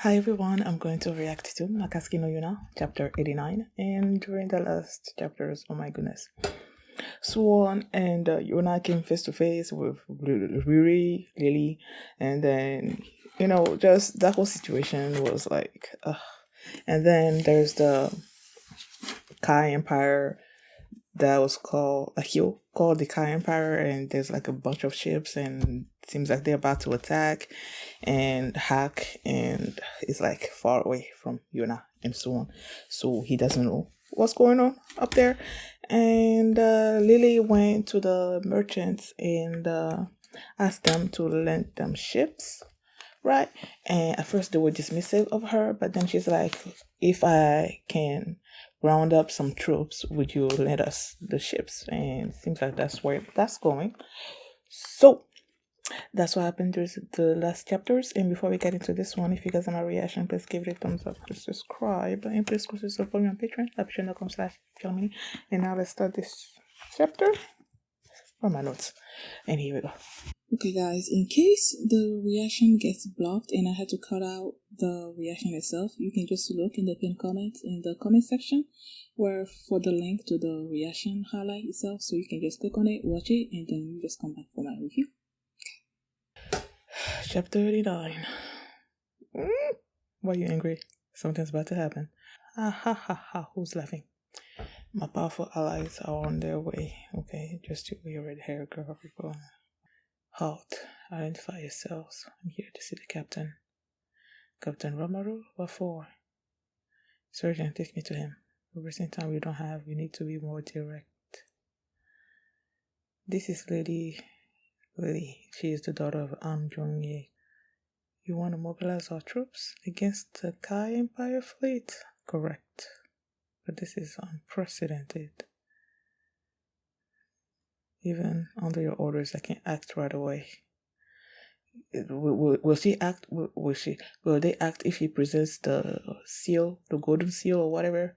Hi everyone, I'm going to react to Akatsuki no Yona, chapter 89. And during the last chapters, oh my goodness, Swan and Yona came face to face with Riri, Lily, and then, just that whole situation was like, and then there's the Kai Empire that was called like you called the Kai Empire, and there's like a bunch of ships, and it seems like they're about to attack and hack, and it's like far away from Yuna and so on. So he doesn't know what's going on up there. And Lily went to the merchants and asked them to lend them ships, right? And at first they were dismissive of her, but then she's like, if I can round up some troops, would you lend us the ships? And it seems like that's where that's going. So that's what happened during the last chapters. And before we get into this one, if you guys have a reaction, please give it a thumbs up, please subscribe, and please consider supporting me on Patreon, patreon.com/Kelmini. And now let's start this chapter from my notes. And here we go. Okay guys, in case the reaction gets blocked and I had to cut out the reaction itself, you can just look in the pinned comment in the comment section where for the link to the reaction highlight itself, so you can just click on it, watch it, and then you just come back for my review. Chapter 89. Why are you angry? Something's about to happen. Ha ha ha ha, who's laughing? My powerful allies are on their way. Okay, just you red hair girl, people. Halt. Identify yourselves. I'm here to see the captain. Captain Romaru? What for? Surgeon, take me to him. We're wasting time we don't have. We need to be more direct. This is Lady. She is the daughter of Am Jong-ye. You want to mobilize our troops against the Kai Empire fleet? Correct. But this is unprecedented. Even under your orders, I can act right away. Will she act? Will they act if he presents the seal, the golden seal, or whatever?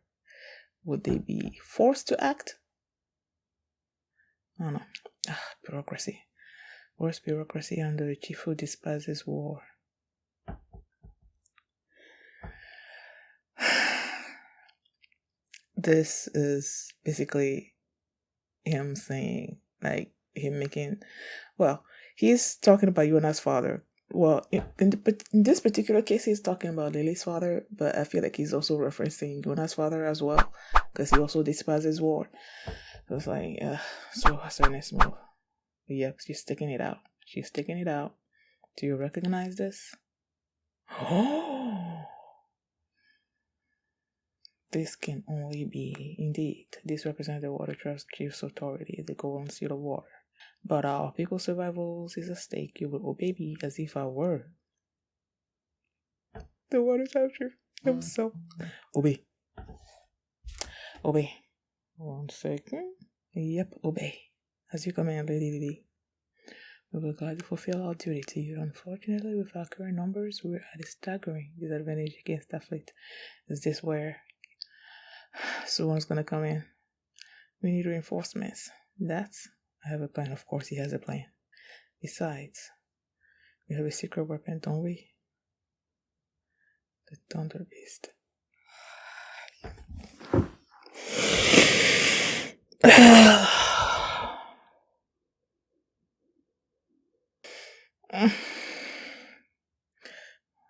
Would they be forced to act? I don't know. Bureaucracy. Worse bureaucracy under the chief who despises war. This is basically him saying, like, him making, well, he's talking about Yona's father. Well, in this particular case, he's talking about Lily's father, but I feel like he's also referencing Yona's father as well, because he also despises war. So it's like, so what's her next move? Yep, she's sticking it out. She's sticking it out. Do you recognize this? Oh! This can only be, indeed, this represents the Water Trust Chief's authority, the golden seal of water. But our people's survival is at stake. You will obey me as if I were the Water Trust Chief himself. Obey. Obey. 1 second. Yep, obey. As you command, Lady Lily. We will gladly fulfill our duty to you. Unfortunately, with our current numbers, we're at a staggering disadvantage against that fleet. Is this where someone's gonna come in? We need reinforcements. I have a plan. Of course, he has a plan. Besides, we have a secret weapon, don't we? The Thunder Beast.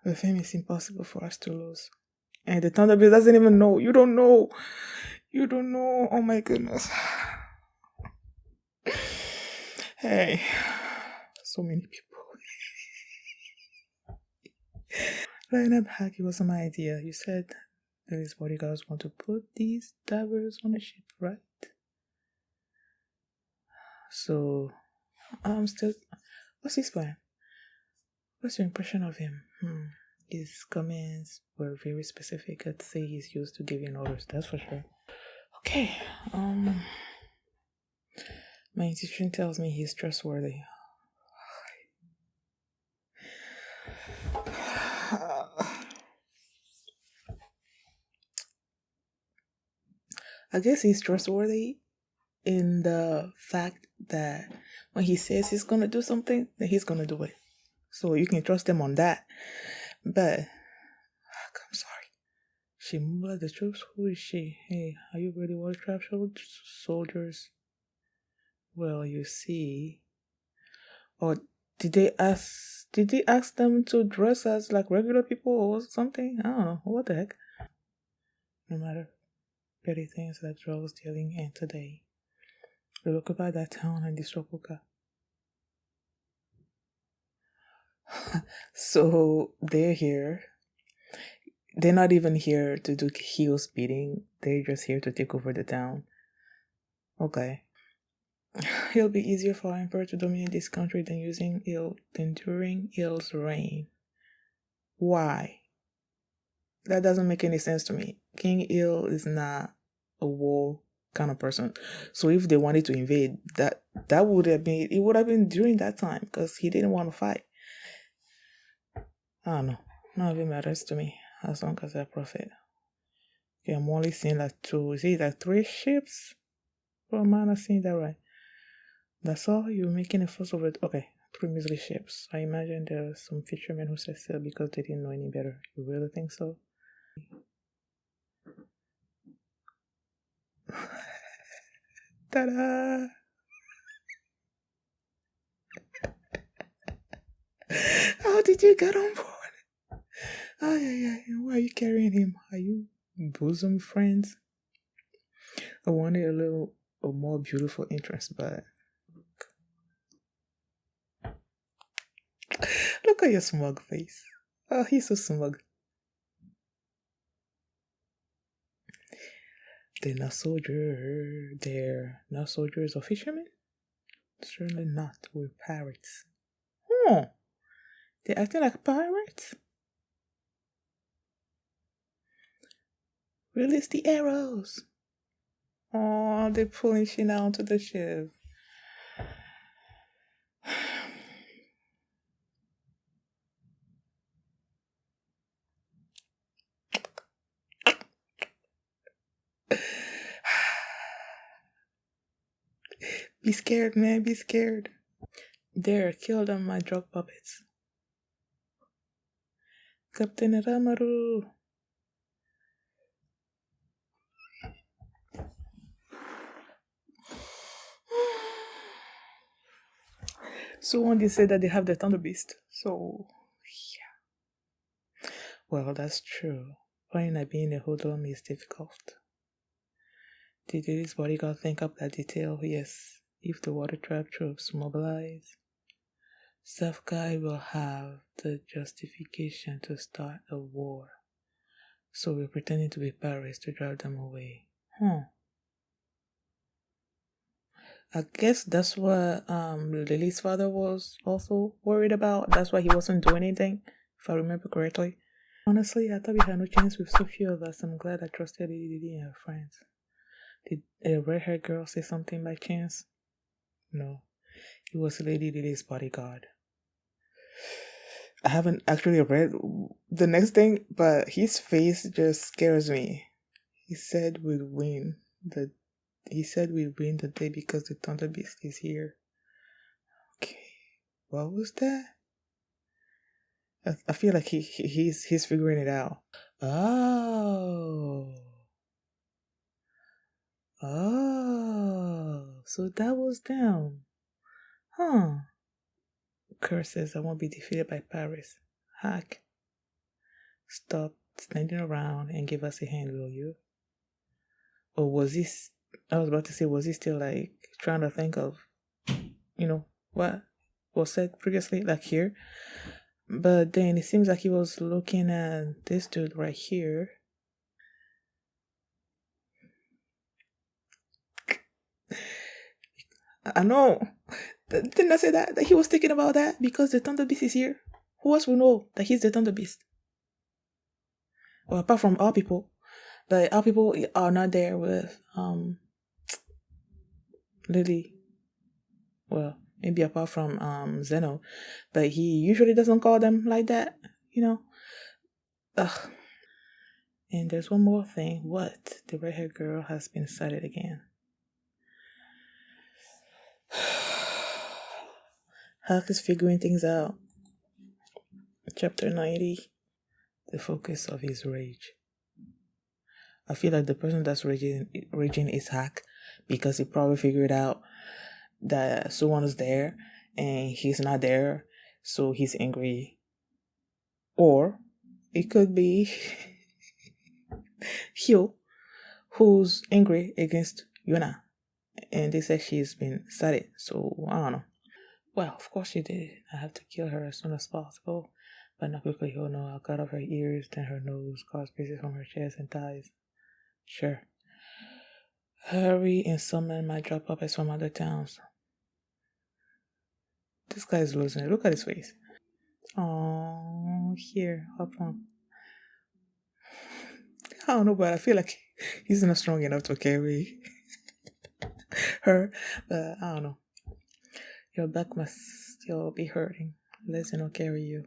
With him, it's impossible for us to lose. And the Thunder Beast doesn't even know. You don't know. You don't know. Oh my goodness. Hey. So many people. Line up hack, it wasn't my idea. You said that his bodyguards want to put these divers on a ship, right? So, I'm still. What's his plan? What's your impression of him? His comments were very specific. I'd say he's used to giving orders, that's for sure. Okay, my intuition tells me he's trustworthy. I guess he's trustworthy in the fact that when he says he's gonna do something, then he's gonna do it. So you can trust him on that. But I'm sorry. She moved the troops? Who is she? Hey, are you really Watertrap soldiers? Well, you see. Or did they ask them to dress as like regular people or something? I don't know. What the heck? No matter. Petty things like drugs dealing and today. We occupy that town and destroy Puka. So they're here. They're not even here to do heel speeding. They're just here to take over the town. Okay. It'll be easier for our emperor to dominate this country than during Il's reign. Why? That doesn't make any sense to me. King Il is not a war kind of person. So if they wanted to invade, that would have been during that time because he didn't want to fight. I don't know. None of it matters to me as long as I profit. Okay, I'm only seeing like two. Is it like 3 ships? Well, am I not seeing that right? That's all? You're making a fuss over it? Okay, 3 measly ships. I imagine there are some fishermen who said so because they didn't know any better. You really think so? Ta-da! How did you get on board? Oh, yeah. Why are you carrying him? Are you bosom friends? I wanted a more beautiful entrance, but look at your smug face. Oh, he's so smug. They're not soldiers. They're not soldiers or fishermen? Certainly not. We're pirates. Oh, they're acting like pirates? Release the arrows. Oh, they're pulling Shina onto the ship. Be scared, man. Be scared. There, kill them, my drug puppets. Captain Ramaru. Someone did say that they have the Thunder Beast. So, yeah. Well, that's true. Flying and being a hoodlum is difficult. Did this bodyguard think up that detail? Yes. If the water trap troops mobilize, Safkai will have the justification to start a war. So we're pretending to be pirates to drive them away. I guess that's what Lily's father was also worried about. That's why he wasn't doing anything, if I remember correctly. Honestly, I thought we had no chance with so few of us. I'm glad I trusted Lily and her friends. Did a red-haired girl say something by chance? No. It was Lady Lily's bodyguard. I haven't actually read the next thing, but his face just scares me. He said we'd win the day because the Thunder Beast is here. Okay. What was that? I feel like he's figuring it out. Oh, so that was them. Huh. Curses, I won't be defeated by Paris. Hack. Stop standing around and give us a hand, will you? Or was this, I was about to say, was he still like trying to think of, what was said previously, like here? But then it seems like he was looking at this dude right here. I know. Didn't I say that he was thinking about that because the Thunder Beast is here? Who else will know that he's the Thunder Beast? Well, apart from our people. But our people are not there with Lily. Well, maybe apart from Zeno. But he usually doesn't call them like that, Ugh. And there's one more thing. What? The red-haired girl has been sighted again. Huck is figuring things out. Chapter 90. the focus of his rage. I feel like the person that's raging is Hack because he probably figured out that someone is there and he's not there, so he's angry. Or it could be Hyo, who's angry against Yona, and they said she's been studied, so I don't know. Well, of course she did. I have to kill her as soon as possible. But not quickly, oh no, I'll cut off her ears, then her nose, cause pieces from her chest and thighs. Sure. Hurry and summon my drop puppets from other towns. This guy's losing it. Look at his face. Oh, here, hop on. I don't know, but I feel like he's not strong enough to carry her. But I don't know. Your back must still be hurting. Let Zeno carry you.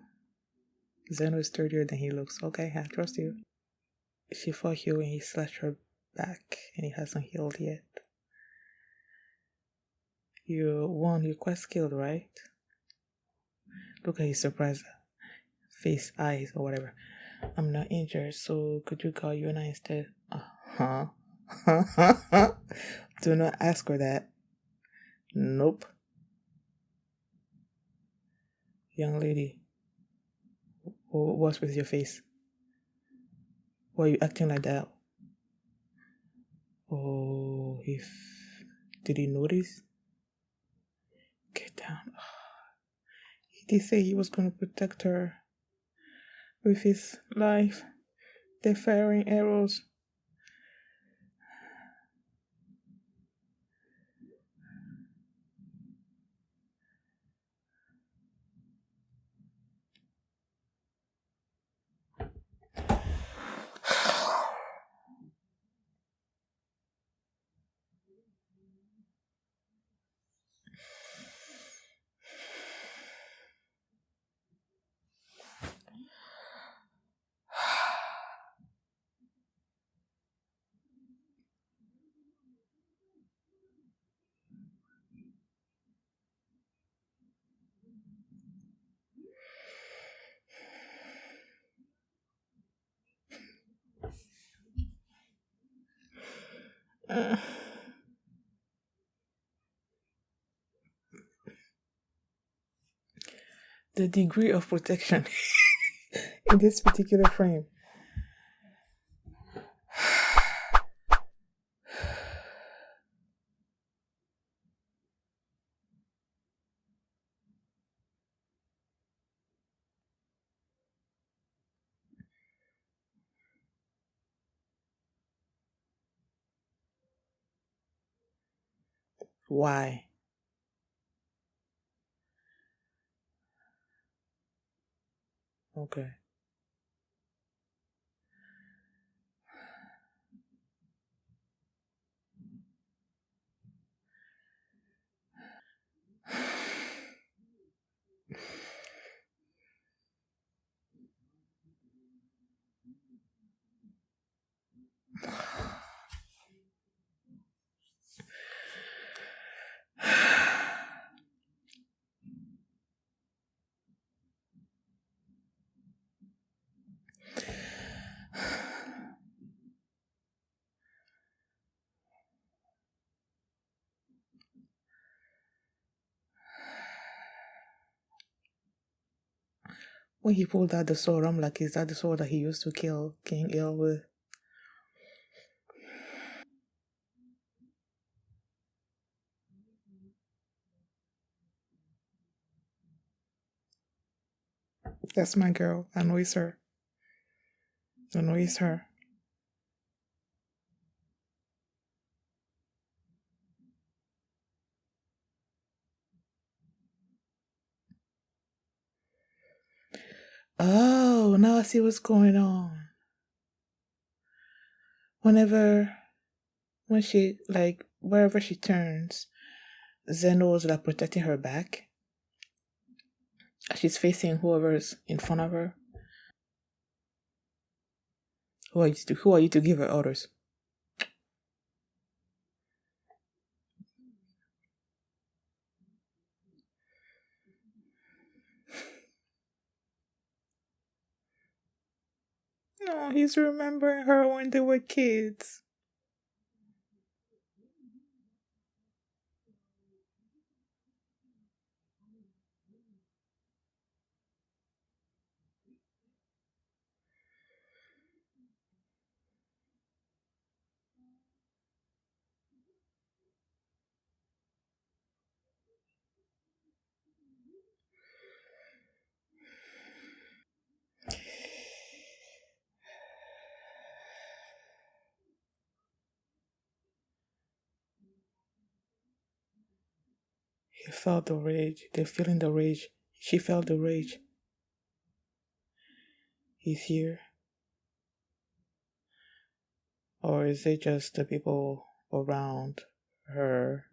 Zeno is sturdier than he looks. Okay, I trust you. She fought you and he slashed her back, and he hasn't healed yet. You won. You're quite skilled, right? Look at his surprised face, eyes, or whatever. I'm not injured, so could you call Yona instead? Uh-huh. Do not ask her that. Nope. Young lady, what's with your face? Why are you acting like that? Oh, did he notice? Get down. He did say he was going to protect her with his life. They're firing arrows. The degree of protection in this particular frame. Why? Okay. When he pulled out the sword, I'm like, is that the sword that he used to kill King Il with? That's my girl. I know it's her. I know it's her. Oh, now I see what's going on. When she, like, wherever she turns, Zeno's like protecting her back. She's facing whoever's in front of her. Who are you to give her orders? No, he's remembering her when they were kids. He felt the rage. They're feeling the rage. She felt the rage. He's here. Or is it just the people around her?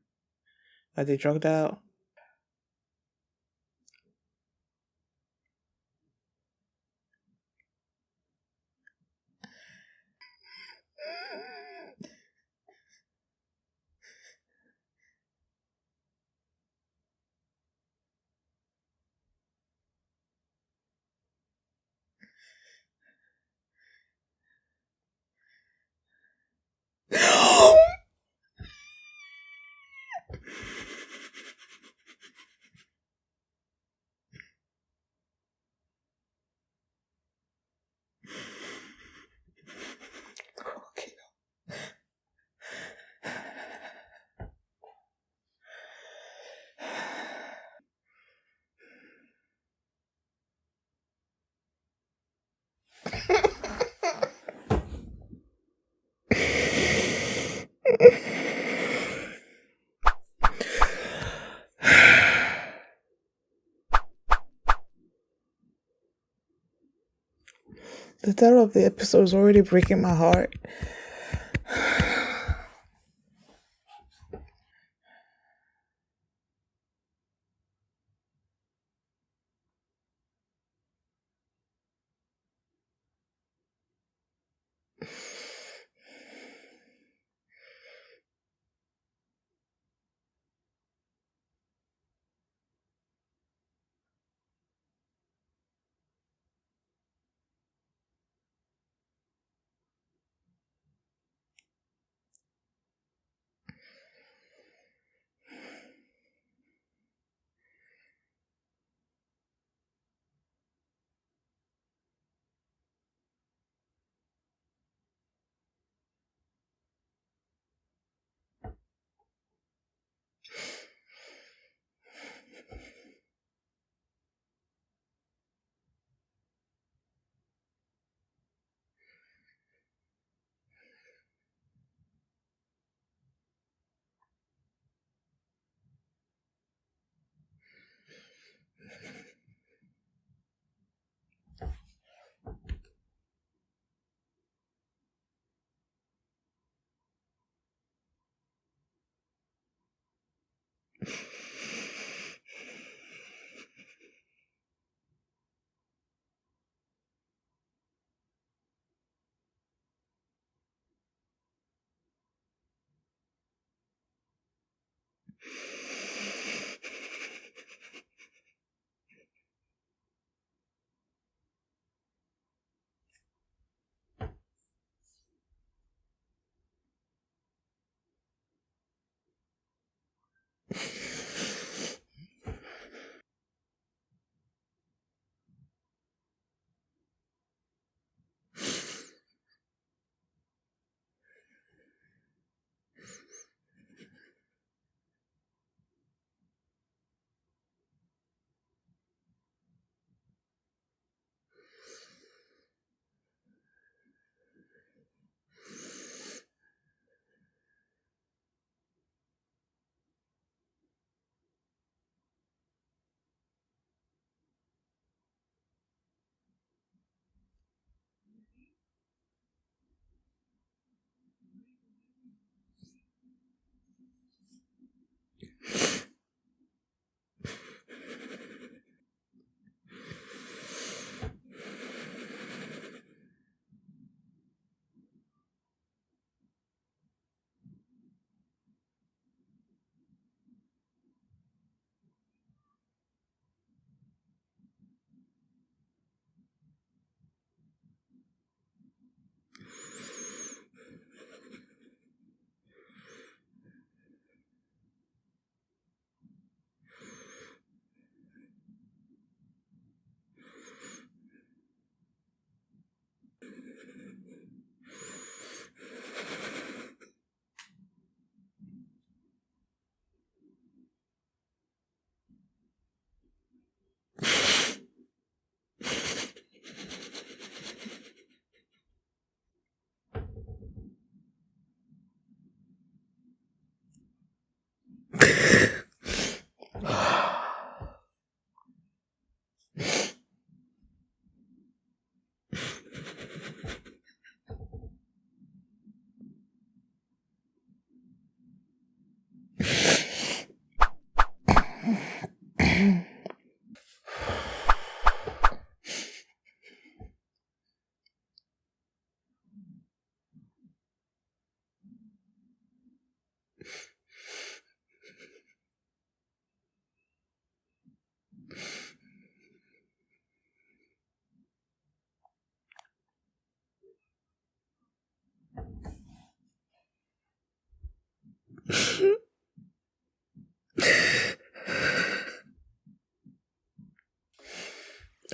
Are they drugged out? Okay. The title of the episode is already breaking my heart.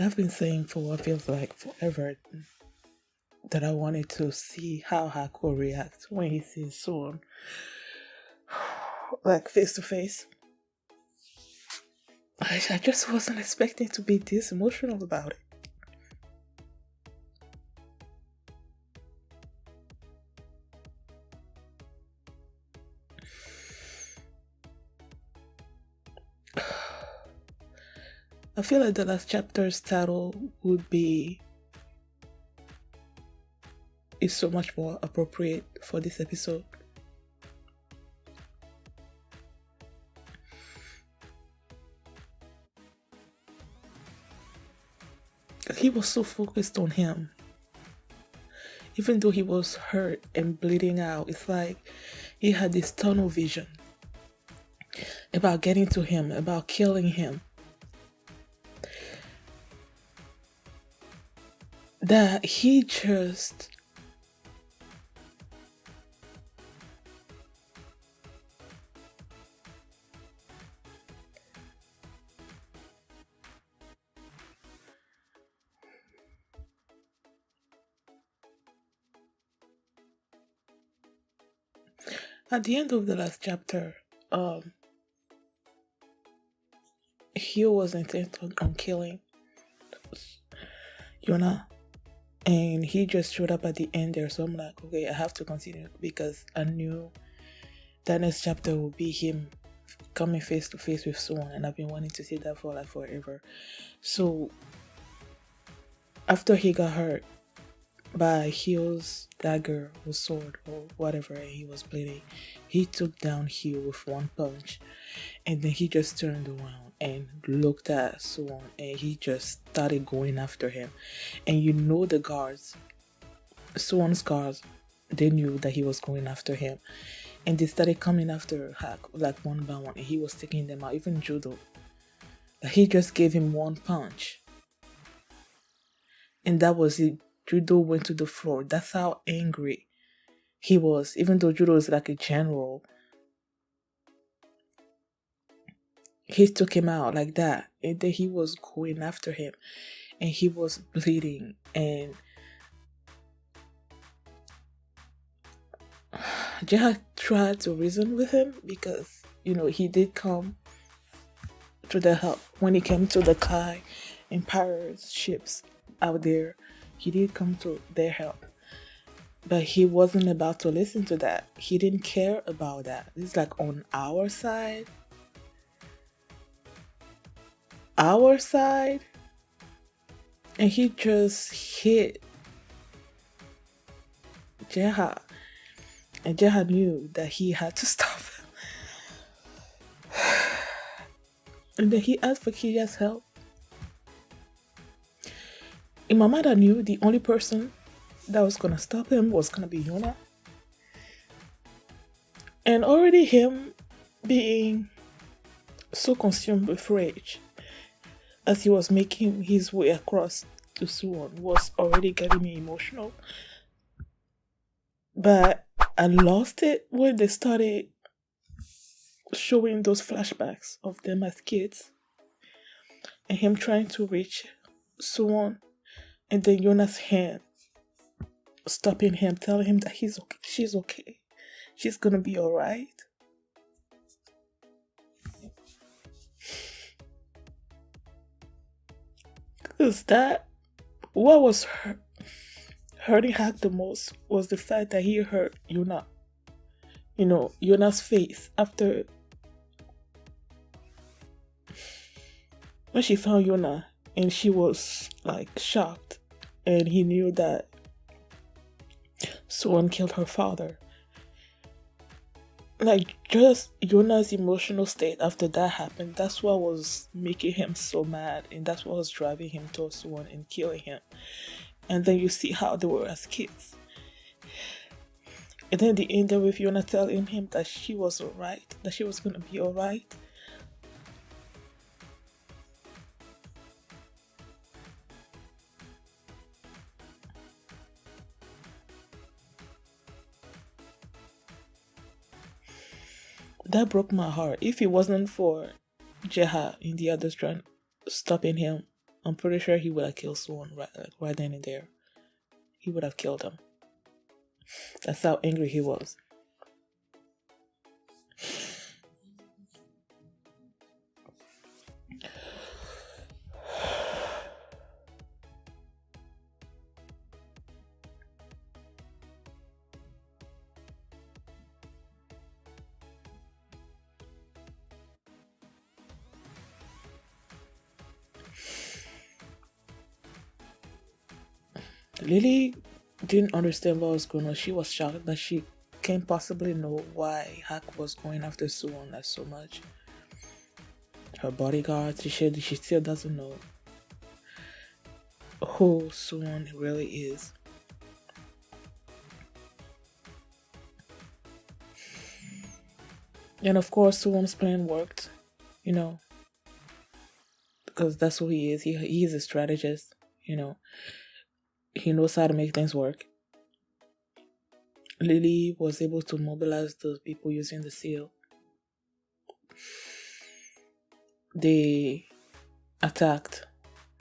I've been saying for what feels like forever that I wanted to see how Haku reacts when he sees someone like face to face. I just wasn't expecting to be this emotional about it. I feel like the last chapter's title would be is so much more appropriate for this episode. He was so focused on him. Even though he was hurt and bleeding out, it's like he had this tunnel vision about getting to him, about killing him. That he just at the end of the last chapter, he was intent on killing Yona, and he just showed up at the end there. So I'm like, okay, I have to continue because I knew that next chapter will be him coming face to face with someone, and I've been wanting to see that for like forever. So after he got hurt by Hill's dagger or sword or whatever, and he was bleeding, he took down Hill with one punch, and then he just turned around and looked at Swan, and he just started going after him. And you know the guards, Swan's guards, they knew that he was going after him, and they started coming after Hack like one by one, and he was taking them out. Even Judo, he just gave him one punch, and that was it. Judo went to the floor. That's how angry he was. Even though Judo is like a general, he took him out like that. And then he was going after him. And he was bleeding. And Jihad tried to reason with him because, he did come to the help. When he came to the Kai and pirates ships out there, he did come to their help. But he wasn't about to listen to that. He didn't care about that. It's like on our side. Our side. And he just hit Jihad. And Jihad knew that he had to stop him. And then he asked for Kiya's help. In my mind, I knew the only person that was gonna stop him was gonna be Yona. And already him being so consumed with rage as he was making his way across to Suwon was already getting me emotional. But I lost it when they started showing those flashbacks of them as kids and him trying to reach Suwon, and then Yona's hand stopping him, telling him that she's okay, she's gonna be alright. Because what was hurting Hack the most was the fact that he hurt Yona. Yona's face after when she found Yona, and she was like shocked, and he knew that someone killed her father. Like, just Yona's emotional state after that happened, that's what was making him so mad, and that's what was driving him towards someone and killing him. And then you see how they were as kids. And then they ended with Yona telling him that she was alright, that she was gonna be alright. That broke my heart. If it wasn't for Jeha and the others stopping him I'm pretty sure he would have killed Swan right then and there. He would have killed him. That's how angry he was. Lily didn't understand what was going on. She was shocked that she can't possibly know why Hack was going after Suwon so much. Her bodyguard, she still doesn't know who Suwon really is. And of course, Suwon's plan worked, because that's who he is. He is a strategist, He knows how to make things work. Lily was able to mobilize those people using the seal. They attacked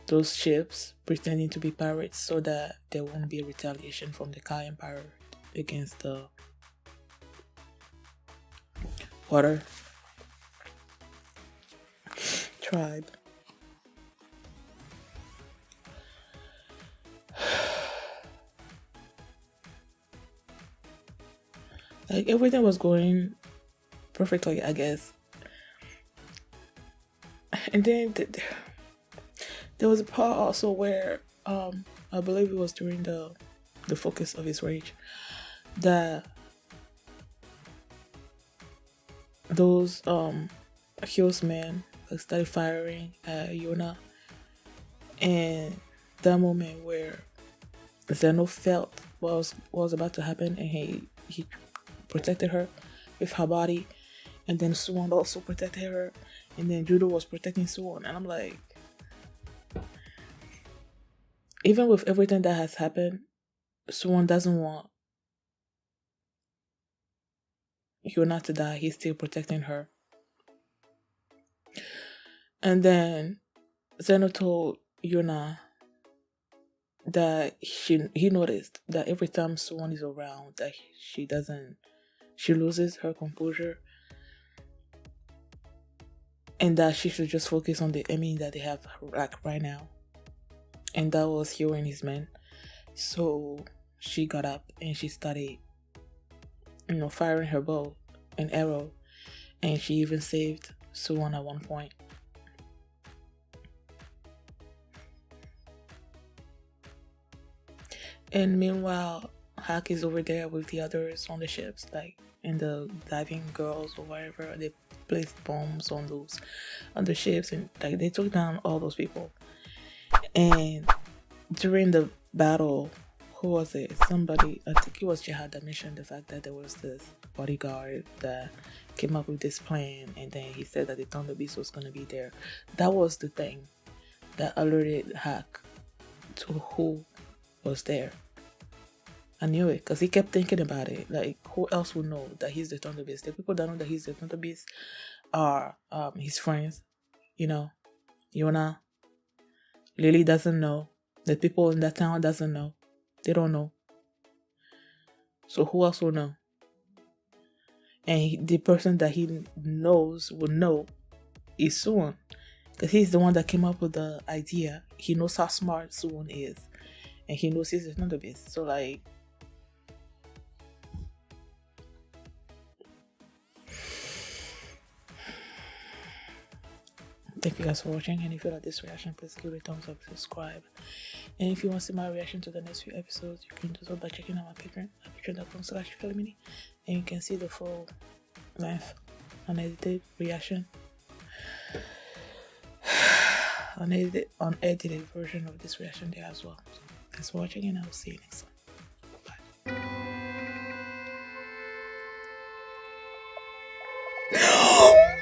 those ships pretending to be pirates so that there won't be a retaliation from the Kai Empire against the water tribe. Like, everything was going perfectly, I guess. And then there was a part also where I believe it was during the focus of his rage that those accused men started firing at Yona, and that moment where Zeno felt what was about to happen, and he protected her with her body, and then Suwon also protected her, and then Judo was protecting Suwon, and I'm like, even with everything that has happened, Suwon doesn't want Yona to die. He's still protecting her. And then Zeno told Yona that he noticed that every time Suwon is around, that she loses her composure, and that she should just focus on the enemy that they have right now. And that was Hyo and his men. So she got up and she started, firing her bow and arrow, and she even saved Suwon at one point. And meanwhile, Hack is over there with the others on the ships, like, and the diving girls or whatever. They placed bombs on the ships, and like they took down all those people. And during the battle, who was it? Somebody, I think it was Jihad, that mentioned the fact that there was this bodyguard that came up with this plan, and then he said that the Thunder Beast was going to be there. That was the thing that alerted Hack to who was there. I knew it because he kept thinking about it. Like, who else would know that he's the Thunder Beast? The people that know that he's the Thunder Beast are his friends, Yona. Lily doesn't know. The people in that town doesn't know. They don't know. So who else will know? And the person that he knows will know is Suwon, because he's the one that came up with the idea. He knows how smart Suwon is, and he knows he's the Thunder Beast. So like, thank you guys for watching, and if you like this reaction, please give it a thumbs up, subscribe, and if you want to see my reaction to the next few episodes, you can do so by checking out my Patreon at patreon.com/Felimini, and you can see the full length unedited reaction, unedited version of this reaction there as well. So, thanks for watching, and I will see you next time. Bye.